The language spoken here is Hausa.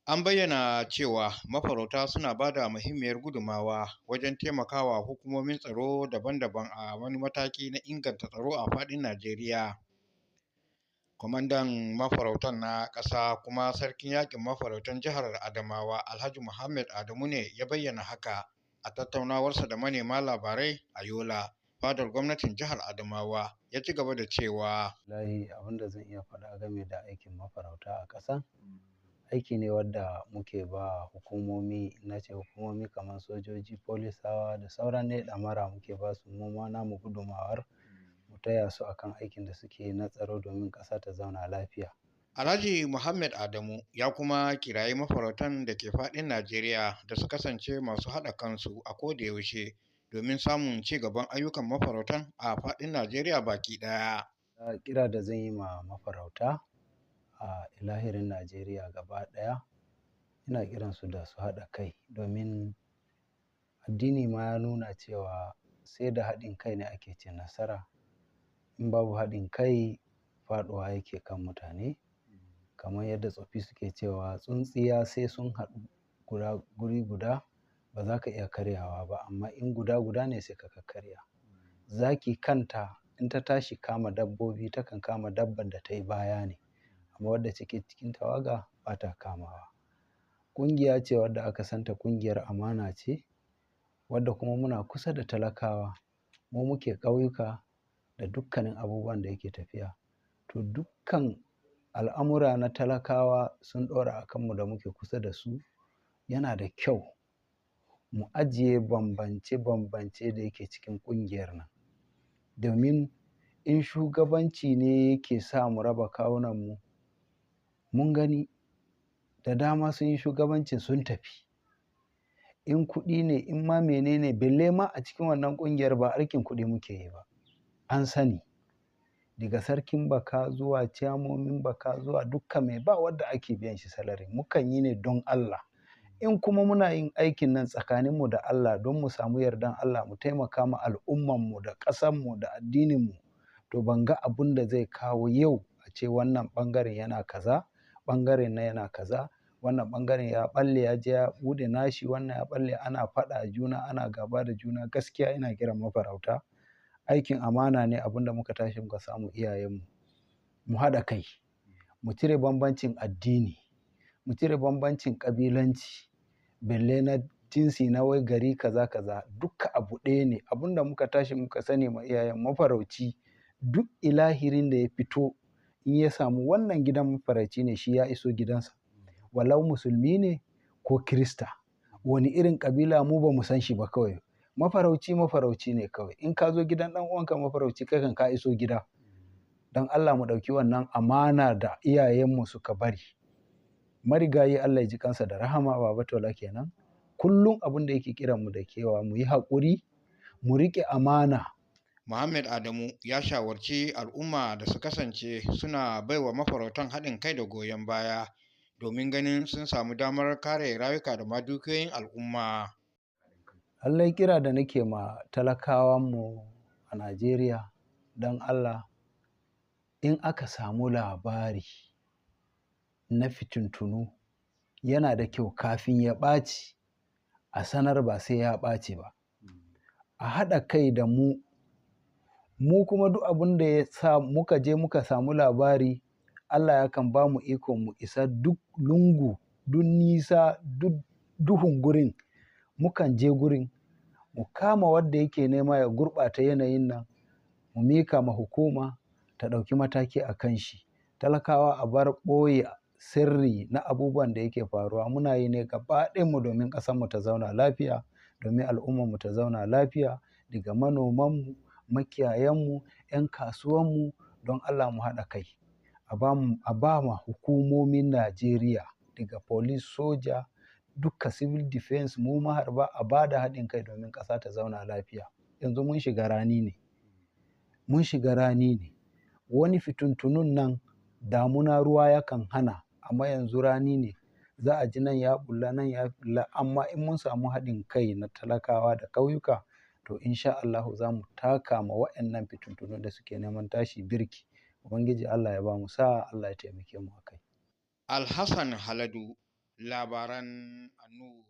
An bayyana cewa mafarauta suna ba da muhimmiyar gudunmawa wajen taimakawa hukumomin tsaro daban-daban a wani mataki na inganta tsaro a faɗin Najeriya. Kwamandan mafarautan na ƙasa kuma sarkin yaƙin mafarautan jihar Adamawa Alhaji Muhammad Adamu ne ya bayyana haka a tattaunawarsa da manema labarai a Yola, fadar gwamnatin jihar Adamawa. Ya ci gaba da cewa abin da zan iya faɗa game da aikin mafarauta a ƙasa, aiki ne wadda muke ba hukumomi, na ce hukumomi kamar sojoji, polisawa da sauran ne ɗamara muke ba su mu namu gudumawar mu taya su akan aikin da suke na tsaro domin ƙasa ta zauna lafiya. Alhaji Muhammad Adamu ya kuma kirayi mafarautan da ke faɗin Najeriya da su kasance masu haɗa kansu a koda yaushe domin samun ci gaban ayyukan mafarautan a faɗin Najeriya baki ɗaya. Kira da zan yi ma mafarauta a ilahirin Najeriya gaba ɗaya, ina kiransu da su haɗa kai domin addini ma ya nuna cewa sai da haɗin kai ne ake cin nasara. In babu haɗin kai faɗuwa yake kan mutane, kamar yadda tsoffi suke cewa tsuntsiya sai sun haɗu guri guda ba za ka iya karyawa ba, amma in guda ne sai ka karya. Zaki kanta in ta tashi kama dabbobi takan kama dabban da ta yi baya ne, amma wadda take cikin tawaga ba ta kamawa. Ƙungiya ce wadda aka santa ƙungiyar amana ce, wadda kuma muna kusa da talakawa, mu muke ƙauyuka da dukkanin abubuwan da yake tafiya. To dukkan al'amura na talakawa sun ɗora a kanmu da muke kusa da su. Yana da kyau mu ajiye bambance-bambance da yake cikin ƙungiyar nan, domin in shugabanci ne yake sa mu raba kawunanmu, mun gani da dama sun yi shugabancin sun tafi. In kuɗi ne, in ma menene, belle ma a cikin wannan ƙungiyar ba aikin kuɗi muke yi ba, an sani. Daga sarkin baka zuwa ciyamomin baka zuwa dukkan mai ba wadda ake biyan shi salari, mukan yi ne don Allah. In kuma muna yin aikin nan tsakaninmu da Allah don mu samu yardan Allah, mu taimaka ma al'ummanmu da ƙasanmu da addininmu, to ban ga abun da zai kawo yau a ce wannan ɓangaren yana kaza, ɓangaren na yana kaza, wannan ɓangaren ya ɓalle ya je ya buɗe nashi, wannan ya ɓalle ana faɗa juna, ana gaba da juna. Gaskiya ina kiran mafarauta, aikin amana ne abin da muka tashi muka samu iyayenmu. Mu haɗa kai, mu cire bambancin addini, mu cire bambancin ƙabilanci, belle na jinsi na wai gari kaza kaza, duka abu ɗaya ne. Abin da muka tashi muka sani ma iyayen mafarauci, duk ilahirin da ya fito in ya samu wannan gidan mafarauci ne, shi ya iso gidansa. Walau musulmi ne ko kirista, wani irin ƙabila mu ba mu san shi ba, kawai mafarauci ne kawai. In ka zo gidan ɗan uwanka mafarauci, kai kan ka iso gida. Don Allah mu ɗauki wannan amana da iyayenmu suka bari. Marigayi Allah ya ji kansa da rahama, Baba Tola kenan. Kullum abin da yake kiran mu da kewa mu yi haƙuri, mu riƙe amana. Muhammad Adamu ya shawarci al'umma da su kasance suna baiwa mafarautan haɗin kai da goyon baya domin ganin sun samu damar kare rayuka da ma dukiyoyin al'umma. Lallai kira da nake ma talakawanmu a Najeriya, don Allah, in aka samu labari na fitintunu, yana da kyau kafin ya ɓaci a sanar, ba sai ya ɓaci ba. A haɗa kai da mu kuma duk abin da ya sa muka je muka samu labari, Allah yakan ba mu iko mu isa duk lungu, duk nisa, duk duhun gurin. Mukan je gurin, mu kama wadda yake nema ya gurɓata yanayin nan, mu mika ma hukuma ta ɗauki mataki a kan shi. Talakawa a bar ɓoye sirri na abubuwan da yake faruwa. Muna yi ne gaba ɗayanmu domin ƙasarmu ta zauna lafiya, domin al'ummarmu ta zauna lafiya, daga manomanmu, makiyayanmu, 'yan kasuwanmu. Don Allah mu haɗa kai, a ba ma hukumomin Najeriya, daga police, soja, duka civil defense, mu maharba, a ba da haɗin kai domin ƙasa ta zauna lafiya. Yanzu mun shiga rani ne. Wani fituntunun nan damuna ruwa yakan hana, amma yanzu rani ne. Za a ji nan ya bulla, nan ya bulla, amma in mun samu haɗin kai na talakawa da ƙauyuka, to insha Allahu za mu taka ma waɗannan fituntunun da suke neman tashi birki. Ubangiji Allah ya ba mu sa'a, Allah ya taimake mu a kai. Alhassan Haladu, labaran Annur.